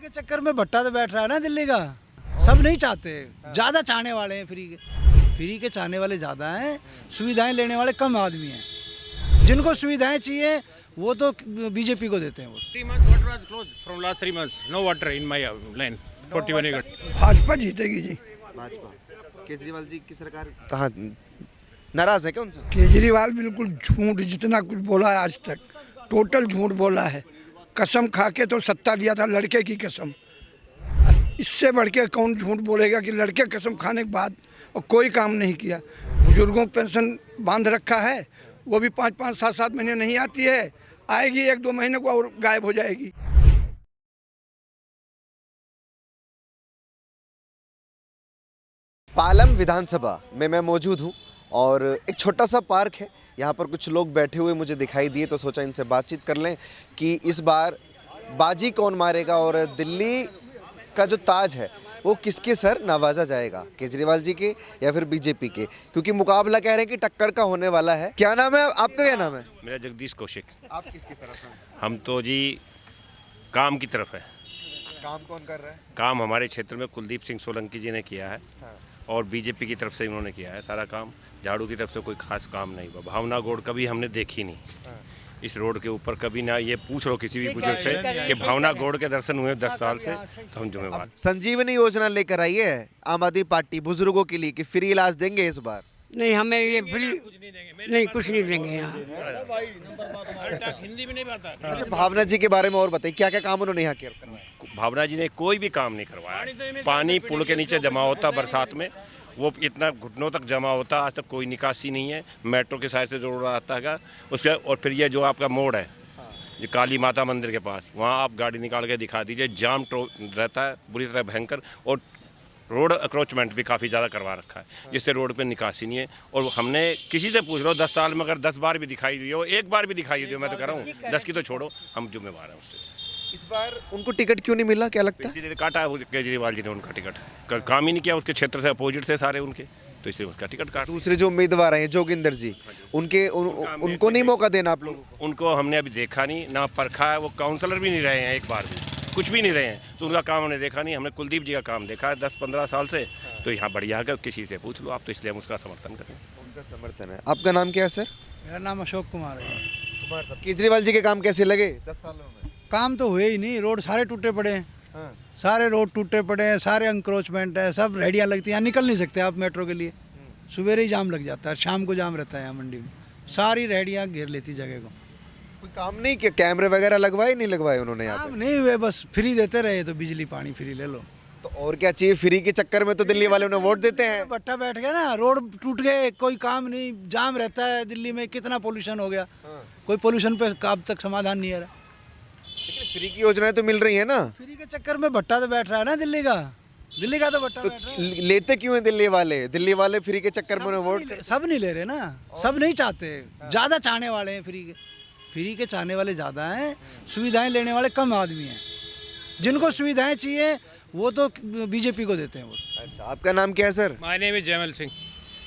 के चक्कर में भट्टा तो बैठ रहा है ना दिल्ली का। सब नहीं चाहते, ज़्यादा चाहने वाले हैं फ्री के चाहने वाले ज़्यादा हैं, सुविधाएं लेने वाले कम आदमी हैं। जिनको सुविधाएं चाहिए वो तो बीजेपी को देते हैं। वो 3 months water was closed from last 3 months. No water in my land. 41 acre. Bhajpa जीतेगी जी। भाजपा। केजरीवाल जी की सरकार कहाँ नाराज है क्या उनसे? केजरीवाल बिल्कुल झूठ, जितना कुछ बोला है आज तक टोटल झूठ बोला है। कसम खा के तो सत्ता लिया था, लड़के की कसम। इससे बढ़ के कौन झूठ बोलेगा कि लड़के कसम खाने के बाद और कोई काम नहीं किया। बुजुर्गों को पेंशन बांध रखा है, वो भी 5-5, 7-7 महीने नहीं आती है, आएगी 1-2 महीने को और गायब हो जाएगी। पालम विधानसभा में मैं मौजूद हूँ और एक छोटा सा पार्क है। यहाँ पर कुछ लोग बैठे हुए मुझे दिखाई दिए तो सोचा इनसे बातचीत कर लें कि इस बार बाजी कौन मारेगा और दिल्ली का जो ताज है वो किसके सर नवाजा जाएगा, केजरीवाल जी के या फिर बीजेपी के, क्योंकि मुकाबला कह रहे हैं कि टक्कर का होने वाला है। क्या नाम है आपका? क्या नाम है? मेरा जगदीश कौशिक। आप किसकी तरफ हैं? हम तो जी काम की तरफ है। काम कौन कर रहा है? काम हमारे क्षेत्र में कुलदीप सिंह सोलंकी जी ने किया है। हाँ। और बीजेपी की तरफ से उन्होंने किया है सारा काम। झाड़ू की तरफ से कोई खास काम नहीं हुआ। भावना गोड़ कभी हमने देखी नहीं। हाँ। इस रोड के ऊपर कभी ना ये पूछ लो किसी भी बुजुर्ग से कि भावना गोड़ के दर्शन हुए 10 साल से, तो हम जिम्मेवार। संजीवनी योजना लेकर आई है आम आदमी पार्टी बुजुर्गों के लिए कि फ्री इलाज देंगे इस बार। नहीं, हमें ये फ्री नहीं, कुछ नहीं देंगे यहाँ। हिंदी में नहीं पता। अच्छा, भावना जी के बारे में और बताइए, क्या क्या काम उन्होंने यहाँ किया? भावना जी ने कोई भी काम नहीं करवाया। पानी पुल के नीचे जमा होता बरसात में, वो इतना घुटनों तक जमा होता, आज तक कोई निकासी नहीं है। मेट्रो के साइड से जो रोड आता है उसके, और फिर ये जो आपका मोड़ है ये काली माता मंदिर के पास, वहाँ आप गाड़ी निकाल के दिखा दीजिए, जाम रहता है बुरी तरह भयंकर, और रोड अक्रोचमेंट भी काफ़ी ज़्यादा करवा रखा है जिससे रोड पे निकासी नहीं है। और हमने किसी से पूछ लो 10 साल में अगर 10 बार भी दिखाई दी हो, एक बार भी दिखाई दी हो, मैं तो कह रहा हूँ 10 की तो छोड़ो, हम जिम्मेवार हैं उससे। इस बार उनको टिकट क्यों नहीं मिला, क्या लगता है? इसीलिए काटा है केजरीवाल जी ने उनका टिकट। काम ही नहीं किया, उसके क्षेत्र से अपोजिट थे सारे उनके, तो इसलिए उसका टिकट काट। दूसरे जो उम्मीदवार हैं जोगिंदर जी, उनको नहीं मौका देना आप लोगों को? उनको हमने अभी देखा नहीं ना परखा है, वो काउंसलर भी नहीं रहे हैं, एक बार भी कुछ भी नहीं रहे हैं, तो उनका काम हमने देखा नहीं। हमने कुलदीप जी का काम देखा है 10-15 साल से, तो यहाँ बढ़िया है, किसी से पूछ लो आप, तो इसलिए हम उसका समर्थन करें। उनका समर्थन है। आपका नाम क्या है सर? मेरा नाम अशोक कुमार है। कुमार साहब, केजरीवाल जी के काम कैसे लगे 10 सालों में? काम तो हुए ही नहीं, रोड सारे टूटे पड़े हैं। हाँ। सारे रोड टूटे पड़े हैं, सारे अंक्रोचमेंट है, सब रेडियाँ लगती हैं, यहाँ निकल नहीं सकते आप मेट्रो के लिए। सवेरे ही जाम लग जाता है, शाम को जाम रहता है यहाँ मंडी में, सारी रेडियाँ घेर लेती जगह को। कोई काम नहीं किया, कैमरे वगैरह लगवाए नहीं लगवाए उन्होंने यहाँ काम पे? नहीं हुए, बस फ्री देते रहे, तो बिजली पानी फ्री ले लो। तो और क्या चाहिए? फ्री के चक्कर में तो दिल्ली वाले उन्हें वोट देते हैं। भट्टा बैठ गया ना, रोड टूट गए, कोई काम नहीं, जाम रहता है दिल्ली में, कितना पोल्यूशन हो गया। कोई पोल्यूशन पे अब तक समाधान नहीं आ रहा। लेकिन फ्री की योजनाएं तो मिल रही है ना। फ्री के चक्कर में भट्टा तो बैठ रहा है ना दिल्ली का तो भट्टा तो बैठ रहा है। लेते क्यों हैं दिल्ली वाले फ्री के चक्कर में उन्हें वोट? सब नहीं ले रहे ना, सब नहीं चाहते, ज़्यादा चाहने वाले हैं फ्री के चाहने वाले ज़्यादा हैं, सुविधाएं लेने वाले कम आदमी हैं। जिनको सुविधाएं चाहिए वो तो बीजेपी को देते हैं वो। अच्छा, आपका नाम क्या है sir? My name is Jaimal Singh.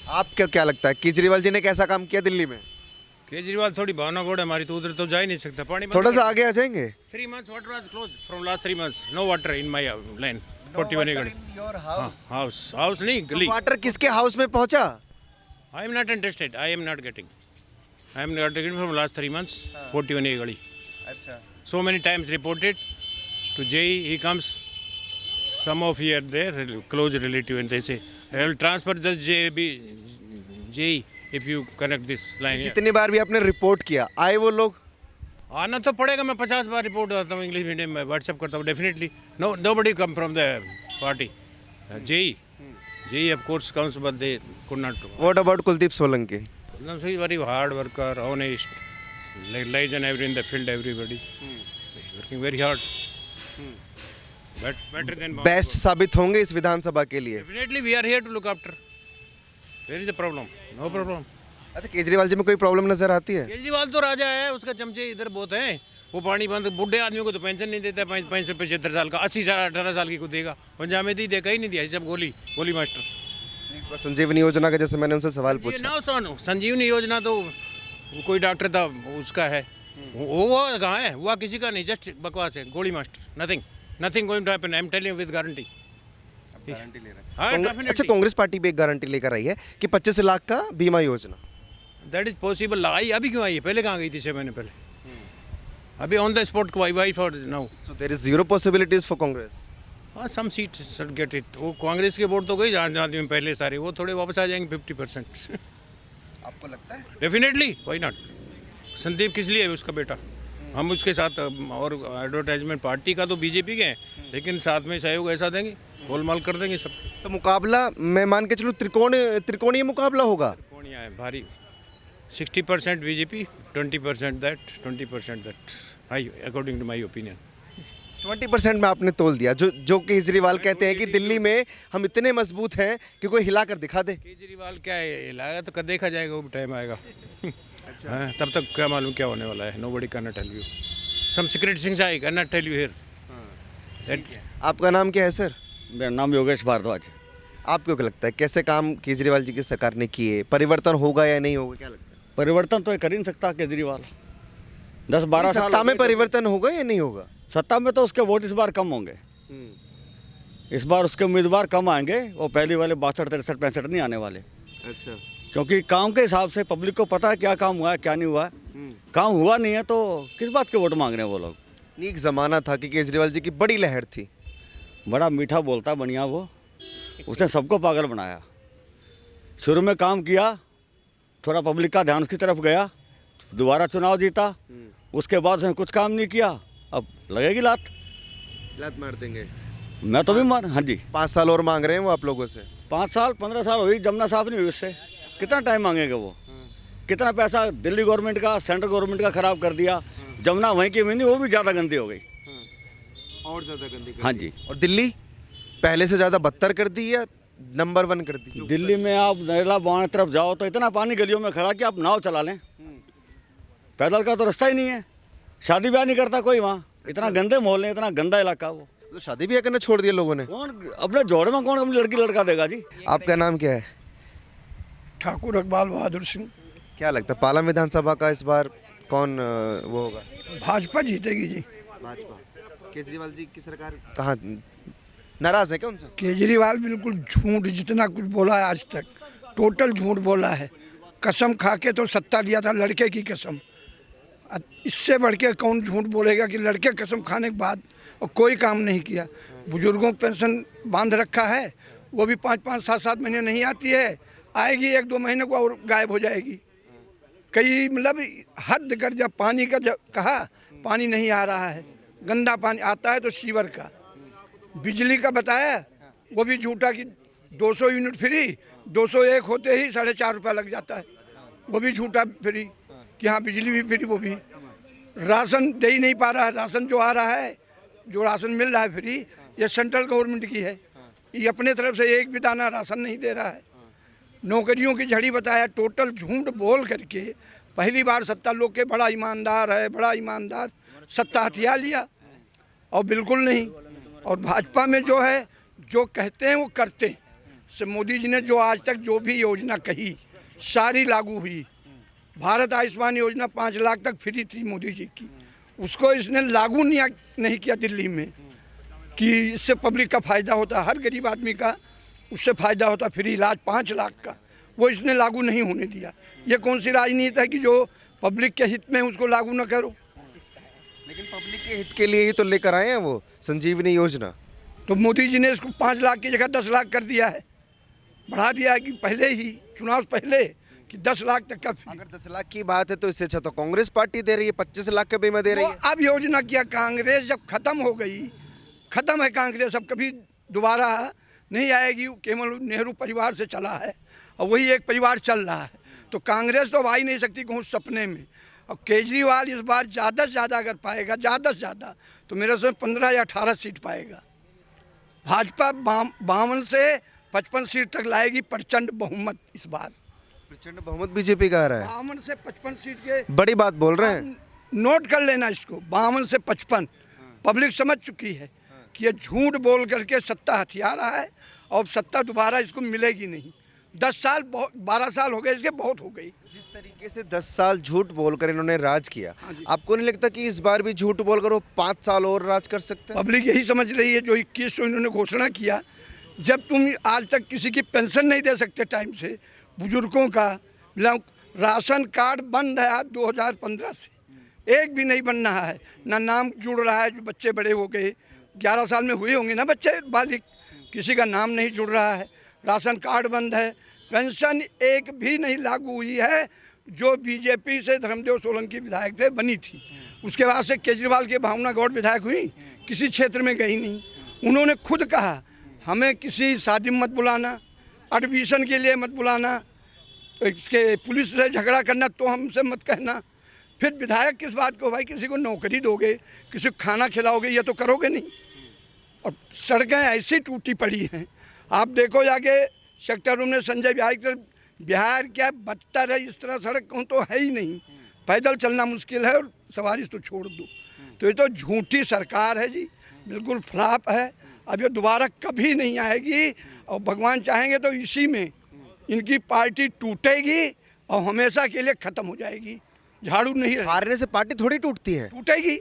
आपका क्या लगता है केजरीवाल जी ने कैसा काम किया दिल्ली में? केजरीवाल थोड़ी भावना गोड़ है हमारी, तो उधर तो जा ही नहीं सकता। पानी थोड़ा सा आगे आ जाएंगे? 3 months water was closed from last 3 months. No water in my land. 41 acre. House नहीं, गली। वाटर किसके हाउस में पहुंचा? I am not interested. I am not getting from last 3 months. 41 acre गली. अच्छा। So many times reported to JE. He comes. Some of you are there, close relative, and they say, I will transfer the JE if you connect this line here. जितनी बार भी आपने report किया, आए वो लोग? आना तो पड़ेगा, मैं 50 बार रिपोर्ट करता हूँ, इंग्लिश मीडियम में व्हाट्सएप करता हूँ, definitely. Nobody come from the party. JE of course comes, but they could not. What about Kuldeep Solanki? He is very hard worker, honest, legend every in the field, everybody. Working very hard. But better than best साबित होंगे इस विधानसभा के लिए? Definitely we are here to look after. Where is the problem? No problem. अच्छा, केजरीवाल जी में कोई problem नजर आती है? केजरीवाल तो राजा है, उसका चमचे इधर बहुत हैं। वो पानी बंद, बुढ़े आदमियों को तो पेंशन नहीं देता, 65-75 साल का, 80 साल 18 साल की को देगा। पंजाब में देखा ही नहीं दिया, सब गोली मास्टर। इस बार संजीवनी योजना का जैसे मैंने उनसे सवाल पूछा। ना सुनो, संजीवनी योजना तो कोई डॉक्टर था उसका है, वो कहाँ है, वो किसी का नहीं, जस्ट बकवास है, गोली master, nothing, Nothing going to happen. I'm telling you with guarantee. Guarantee ले रहे हैं हाँ, definitely. अच्छा, कांग्रेस पार्टी भी एक गारंटी लेकर आई है कि 25 लाख का बीमा योजना। That is possible. आई अभी क्यों आई है? पहले कहाँ गई थी 6 महीने पहले? अभी on the spot why for now? So there is zero possibilities for Congress. हाँ, सम सीट गेट इट। वो कांग्रेस के वोट तो गई जहाँ में पहले सारे, वो थोड़े वापस आ जाएंगे 50%। आपको लगता है? Definitely, why not. संदीप किस लिए है उसका बेटा? हम उसके साथ और एडवर्टाइजमेंट पार्टी का तो बीजेपी के हैं, लेकिन साथ में सहयोग ऐसा देंगे, गोलमाल कर देंगे सब। तो मुकाबला मैं मान के चलूँ त्रिकोणीय मुकाबला होगा। कौन यहाँ है भारी? 60% BJP, 20% that, 20% that, high according to my opinion. 20% में आपने तोल दिया। जो केजरीवाल कहते हैं कि दिल्ली में हम इतने मजबूत हैं कि कोई हिला कर दिखा दे। केजरीवाल क्या है लाएगा तो कब देखा जाएगा, वो भी टाइम आएगा। हाँ, तब तक क्या मालूम क्या होने वाला है। Nobody can not tell you, some secret things I can not tell you here. आपका नाम क्या है सर? मेरा नाम योगेश भारद्वाज। आपको क्या लगता है कैसे काम केजरीवाल जी की सरकार ने किए, परिवर्तन होगा या नहीं होगा, क्या लगता है? परिवर्तन तो कर ही नहीं सकता केजरीवाल। 10-12 साल सत्ता हो में गए। परिवर्तन होगा या नहीं होगा? सत्ता में तो उसके वोट इस बार कम होंगे। इस बार उसके उम्मीदवार कम आएंगे, वो पहले वाले 62, 63, 65 नहीं आने वाले। अच्छा, क्योंकि काम के हिसाब से पब्लिक को पता है क्या काम हुआ है क्या नहीं हुआ है। काम हुआ नहीं है तो किस बात के वोट मांग रहे हैं वो लोग। एक ज़माना था कि केजरीवाल जी की बड़ी लहर थी। बड़ा मीठा बोलता बढ़िया वो, उसने सबको पागल बनाया। शुरू में काम किया, थोड़ा पब्लिक का ध्यान उसकी तरफ गया, दोबारा चुनाव जीता, उसके बाद उसने कुछ काम नहीं किया, अब लगेगी लात मार देंगे। मैं तो भी मान, हाँ जी। 5 साल और मांग रहे हैं वो आप लोगों से। 5 साल 15 साल हुई, जमुना साफ नहीं हुई उससे, कितना टाइम मांगेगा वो। कितना पैसा दिल्ली गवर्नमेंट का, सेंट्रल गवर्नमेंट का खराब कर दिया। जमुना वहीं की मिनी, वो भी ज़्यादा गंदी हो गई, और ज़्यादा गंदी। हाँ जी। और दिल्ली पहले से ज़्यादा बदतर कर दी या नंबर 1 कर दी? दिल्ली में आप नरेला बाण तरफ जाओ तो इतना पानी गलियों में खड़ा कि आप नाव चला लें, पैदल का तो रास्ता ही नहीं है। शादी ब्याह नहीं करता कोई वहाँ, इतना गंदे मोहल्ले, इतना गंदा इलाका वो। तो शादी ब्याह करना छोड़ दिया लोगों ने। कौन अपने जोड़ में कौन अपनी लड़की लड़का देगा जी। आपका नाम क्या है? ठाकुर इकबाल बहादुर सिंह। क्या लगता है पालाम विधानसभा का इस बार कौन वो होगा? भाजपा जीतेगी जी। भाजपा। केजरीवाल जी की सरकार कहाँ नाराज है क्या उनसे? केजरीवाल बिल्कुल झूठ, जितना कुछ बोला है आज तक टोटल झूठ बोला है। कसम खा के तो सत्ता लिया था, लड़के की कसम। इससे बढ़ के कौन झूठ बोलेगा कि लड़के कसम खाने के बाद और कोई काम नहीं किया। बुजुर्गों को पेंशन बांध रखा है, वो भी 5-5, 7-7 महीने नहीं आती है, आएगी 1-2 महीने को और गायब हो जाएगी। कई मतलब हद कर, जब पानी का जब कहा पानी नहीं आ रहा है, गंदा पानी आता है तो सीवर का। बिजली का बताया, वो भी झूठा कि 200 यूनिट फ्री, 201 होते ही 4.5 रुपये लग जाता है, वो भी झूठा फ्री कि हाँ बिजली भी फ्री। वो भी राशन दे ही नहीं पा रहा है। राशन जो आ रहा है, जो राशन मिल रहा है फ्री, ये सेंट्रल गवर्नमेंट की है, ये अपने तरफ से एक भी दाना राशन नहीं दे रहा है। नौकरियों की झड़ी बताया, टोटल झूठ बोल करके पहली बार सत्ता लोग के बड़ा ईमानदार है, बड़ा ईमानदार, सत्ता हथिया लिया और बिल्कुल नहीं। और भाजपा में जो है, जो कहते हैं वो करते हैं। से मोदी जी ने जो आज तक जो भी योजना कही सारी लागू हुई। भारत आयुष्मान योजना 5 लाख तक फ्री थी मोदी जी की, उसको इसने लागू नहीं किया दिल्ली में कि इससे पब्लिक का फ़ायदा होता, हर गरीब आदमी का उससे फ़ायदा होता, फ्री इलाज 5 लाख का, वो इसने लागू नहीं होने दिया। ये कौन सी राजनीति है कि जो पब्लिक के हित में उसको लागू न करो। लेकिन पब्लिक के हित के लिए ही तो लेकर आए हैं वो संजीवनी योजना। तो मोदी जी ने इसको 5 लाख की जगह 10 लाख कर दिया है, बढ़ा दिया है कि पहले ही चुनाव से पहले कि 10 लाख तक का फ्री। अगर 10 लाख की बात है तो इससे अच्छा तो कांग्रेस पार्टी दे रही है, 25 लाख का बीमा दे रही है। अब योजना किया, कांग्रेस जब खत्म हो गई, खत्म है कांग्रेस, अब कभी दोबारा नहीं आएगी। केवल नेहरू परिवार से चला है और वही एक परिवार चल रहा है, तो कांग्रेस तो अब आ ही नहीं सकती कहूँ सपने में। और केजरीवाल इस बार ज़्यादा से ज़्यादा अगर पाएगा, ज़्यादा से ज़्यादा तो मेरे से 15 या 18 सीट पाएगा। भाजपा 52 से 55 सीट तक लाएगी, प्रचंड बहुमत इस बार। प्रचंड बहुमत बीजेपी का आ रहा है। 52 से 55 सीट के बड़ी बात बोल रहे हैं। नोट कर लेना इसको, 52 से 55 पब्लिक समझ चुकी है कि ये झूठ बोल करके सत्ता हथिया रहा है और सत्ता दोबारा इसको मिलेगी नहीं। 10 साल बहुत 12 साल हो गए इसके, बहुत हो गई। जिस तरीके से 10 साल झूठ बोलकर इन्होंने राज किया, आपको नहीं लगता कि इस बार भी झूठ बोलकर वो 5 साल और राज कर सकते हैं? पब्लिक यही समझ रही है जो 2100 इन्होंने घोषणा किया। जब तुम आज तक किसी की पेंशन नहीं दे सकते टाइम से, बुजुर्गों का राशन कार्ड बंद है आज 2015 से, एक भी नहीं बन रहा है, ना नाम जुड़ रहा है। जो बच्चे बड़े हो गए 11 साल में हुए होंगे ना बच्चे बालिग, किसी का नाम नहीं जुड़ रहा है, राशन कार्ड बंद है, पेंशन एक भी नहीं लागू हुई है। जो बीजेपी से धर्मदेव सोलंकी विधायक थे बनी थी, उसके बाद से केजरीवाल के भावना गौड़ विधायक हुई, किसी क्षेत्र में गई नहीं। उन्होंने खुद कहा हमें किसी शादी में मत बुलाना, एडमिशन के लिए मत बुलाना, इसके पुलिस से झगड़ा करना तो हमसे मत कहना। फिर विधायक किस बात को, भाई किसी को नौकरी दोगे, किसी को खाना खिलाओगे, ये तो करोगे नहीं। और सड़कें ऐसी टूटी पड़ी हैं, आप देखो जाके सेक्टर रूम में संजय बिहार की तरफ, बिहार क्या बदतर है, इस तरह सड़क कहूँ तो है ही नहीं, पैदल चलना मुश्किल है और सवारी तो छोड़ दो। तो ये तो झूठी सरकार है जी, बिल्कुल फ्लॉप है। अब ये दोबारा कभी नहीं आएगी और भगवान चाहेंगे तो इसी में इनकी पार्टी टूटेगी और हमेशा के लिए ख़त्म हो जाएगी, झाड़ू नहीं रहेगा। हारने से पार्टी थोड़ी टूटती है। टूटेगी,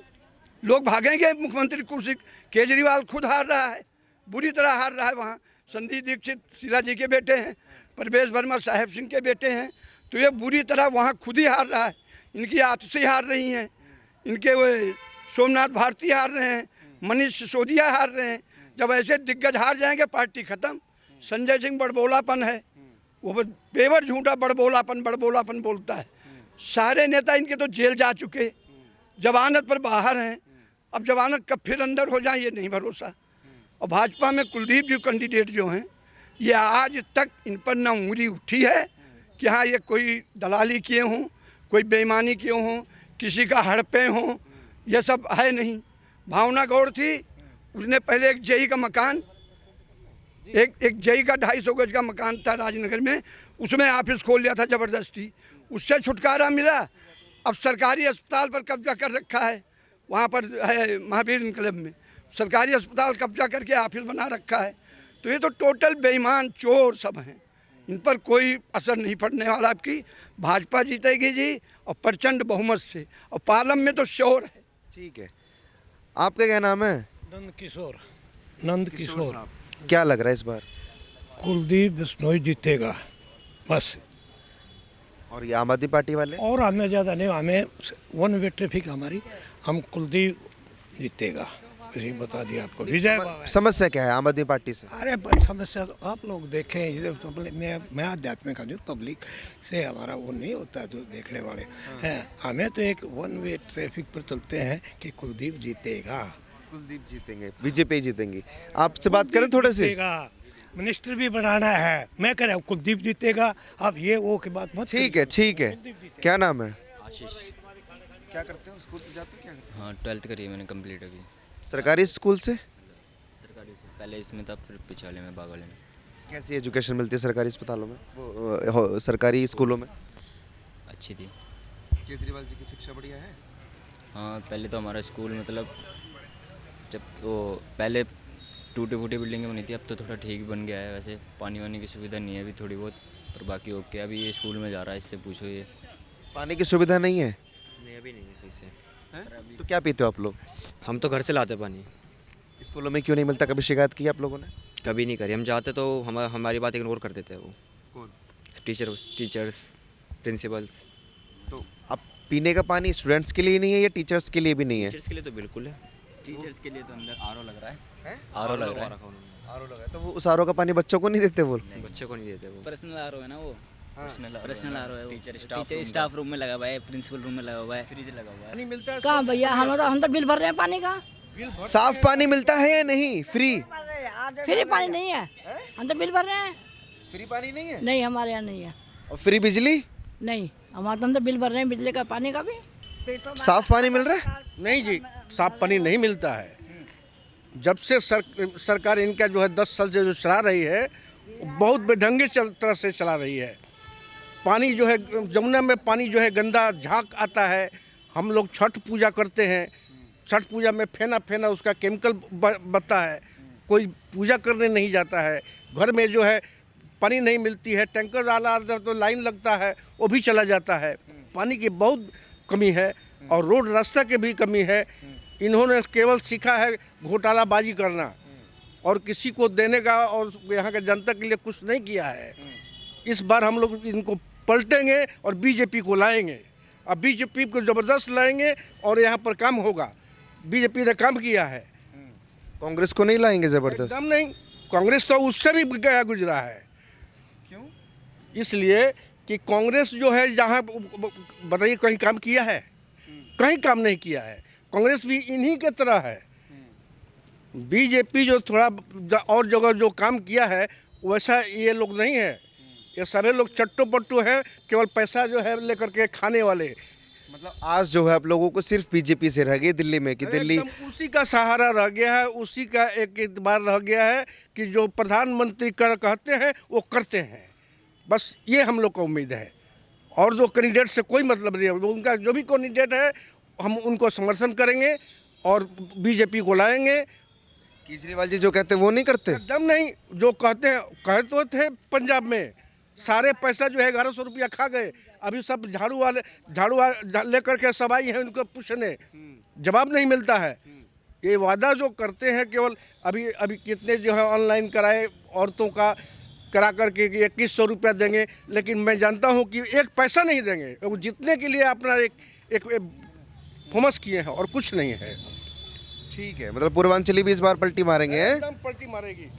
लोग भागेंगे मुख्यमंत्री कुर्सी। केजरीवाल खुद हार रहा है, बुरी तरह हार रहा है। वहाँ संदीप दीक्षित शीला जी के बेटे हैं, प्रवेश वर्मा साहेब सिंह के बेटे हैं, तो ये बुरी तरह वहाँ खुद ही हार रहा है। इनकी आतिशी हार रही हैं, इनके वो सोमनाथ भारती हार रहे हैं, मनीष सिसोदिया हार रहे हैं। जब ऐसे दिग्गज हार जाएंगे पार्टी खत्म। संजय सिंह बड़बोलापन है, वो पेवर झूठा बड़बोलापन बोलता है। सारे नेता इनके तो जेल जा चुके, जमानत पर बाहर हैं। अब जमानत कब फिर अंदर हो जाए ये नहीं भरोसा। और भाजपा में कुलदीप जी कैंडिडेट जो हैं, ये आज तक इन पर ना उंगली उठी है कि हाँ ये कोई दलाली किए हों, कोई बेईमानी किए हों, किसी का हड़पे हों, ये सब है नहीं। भावना गौड़ थी, उसने पहले एक जेई का मकान, एक जेई का 250 गज का मकान था राजनगर में, उसमें ऑफिस खोल लिया था ज़बरदस्ती, उससे छुटकारा मिला। अब सरकारी अस्पताल पर कब्जा कर रखा है, वहाँ पर है महावीर क्लब में सरकारी अस्पताल कब्जा करके ऑफिस बना रखा है। तो ये तो टोटल बेईमान चोर सब हैं, इन पर कोई असर नहीं पड़ने वाला। आपकी भाजपा जीतेगी जी, और प्रचंड बहुमत से, और पार्लियामेंट में तो श्योर है। ठीक है, आपका क्या नाम है? नंद किशोर। क्या लग रहा है इस बार? कुलदीप बिश्नोई जीतेगा बस। और ये आम आदमी पार्टी वाले? और हमें ज़्यादा नहीं, हमें वन वे ट्रैफिक हमारी, हम कुलदीप जीतेगा, यही बता दिया आपको। विजय समस्या क्या है आम आदमी पार्टी से? अरे समस्या तो आप लोग देखें, मैं आध्यात्मिक आदमी, पब्लिक से हमारा वो नहीं होता जो देखने वाले हैं। हमें तो एक वन वे ट्रैफिक पर चलते हैं कि कुलदीप जीतेगा। कुलदीप जीतेंगे, बीजेपी जीतेंगी। आपसे बात करें थोड़े से। मिनिस्टर भी बनाना है, मैं कह रहा हूँ कुलदीप जीतेगा। आप ये वो की बात मत। ठीक है ठीक है, क्या नाम है? आशीष। क्या करते हो, स्कूल पे जाते हो क्या? हाँ 12th करी है मैंने, कंप्लीट अभी। सरकारी स्कूल से? सरकारी, पहले इसमें था, फिर पिछवाड़े में बागवाले में। कैसी एजुकेशन मिलती है सरकारी अस्पतालों में, वो सरकारी स्कूलों में? अच्छी थी। केजरीवाल जी की शिक्षा बढ़िया है? हाँ पहले तो हमारा स्कूल मतलब जब वो पहले टूटी फूटी बिल्डिंगें बनी थी, अब तो थोड़ा ठीक बन गया है। वैसे पानी वानी की सुविधा नहीं है अभी थोड़ी बहुत, पर बाकी ओके। अभी ये स्कूल में जा रहा है, इससे पूछो। ये पानी की सुविधा नहीं है? नहीं अभी नहीं है सही से। तो क्या पीते हो आप लोग? हम तो घर से लाते पानी। स्कूलों में क्यों नहीं मिलता? कभी शिकायत की आप लोगों ने? कभी नहीं करी, हम जाते तो हमारी बात इग्नोर कर देते हैं वो। कौन? Teachers principles. तो अब पीने का पानी स्टूडेंट्स के लिए नहीं है या टीचर्स के लिए भी नहीं है? टीचर्स के लिए तो बिल्कुल है। टीचर्स के लिए तो अंदर आरओ लग रहा है, आरओ लग रहा है। आरओ लगा है, तो वो उस आरओ का पानी बच्चों को नहीं देते वो? बच्चे को नहीं देते वो। पर्सनल आरओ है ना वो, पर्सनल आरओ है। टीचर स्टाफ रूम में लगा हुआ है, प्रिंसिपल रूम में लगा हुआ है, फ्रिज लगा हुआ है। नहीं मिलता कहाँ भैया, हम तो बिल भर रहे हैं पानी का। साफ पानी मिलता है या नहीं? फ्री पानी नहीं है, हम तो बिल भर रहे हैं। फ्री पानी नहीं है? नहीं हमारे यहाँ नहीं है। और फ्री बिजली? नहीं हमारे तो, हम तो बिल भर रहे हैं बिजली का, पानी का भी। साफ पानी मिल रहा है? नहीं जी, साफ पानी नहीं मिलता है। जब से सरकार इनका जो है 10 साल से जो चला रही है, बहुत बेढंगे तरह से चला रही है। पानी जो है जमुना में पानी जो है गंदा झाग आता है। हम लोग छठ पूजा करते हैं, छठ पूजा में फेना उसका केमिकल बता है, कोई पूजा करने नहीं जाता है। घर में जो है पानी नहीं मिलती है, टैंकर डाला तो लाइन लगता है, वो भी चला जाता है। पानी की बहुत कमी है और रोड रास्ता की भी कमी है। इन्होंने केवल सीखा है घोटालाबाजी करना और किसी को देने का, और यहाँ के जनता के लिए कुछ नहीं किया है। इस बार हम लोग इनको पलटेंगे और बीजेपी को लाएंगे। अब बीजेपी को ज़बरदस्त लाएंगे और यहाँ पर काम होगा। बीजेपी ने काम किया है। कांग्रेस को नहीं लाएंगे ज़बरदस्त? एकदम नहीं, कांग्रेस तो उससे भी गया गुजरा है। क्यों? इसलिए कि कांग्रेस जो है, जहाँ बताइए कहीं काम किया है? कहीं काम नहीं किया है। कांग्रेस भी इन्हीं के तरह है। बीजेपी जो थोड़ा और जगह जो काम किया है वैसा ये लोग नहीं है। ये सभी लोग चट्टू पट्टू हैं, केवल पैसा जो है लेकर के खाने वाले। मतलब आज जो है आप लोगों को सिर्फ बीजेपी से रह गई दिल्ली में, कि दिल्ली एकदम उसी का सहारा रह गया है, उसी का एक इतबार रह गया है कि जो प्रधानमंत्री कहते हैं वो करते हैं। बस ये हम लोग को उम्मीद है, और जो कैंडिडेट से कोई मतलब नहीं है। उनका जो भी कैंडिडेट है हम उनको समर्थन करेंगे और बीजेपी को लाएंगे। केजरीवाल जी जो कहते हैं वो नहीं करते? एकदम नहीं। जो कहते हैं, कहे तो थे पंजाब में सारे पैसा जो है 1100 रुपया खा गए। अभी सब झाड़ू लेकर के सब आई हैं उनको पूछने, जवाब नहीं मिलता है। ये वादा जो करते हैं केवल, अभी कितने जो है ऑनलाइन कराए औरतों का, करा करके 2100 रुपया देंगे, लेकिन मैं जानता हूँ कि एक पैसा नहीं देंगे। वो जितने के लिए अपना एक फेमस किए हैं और कुछ नहीं है। ठीक है, मतलब पूर्वांचली भी इस बार पलटी मारेंगे? एकदम पलटी मारेगी।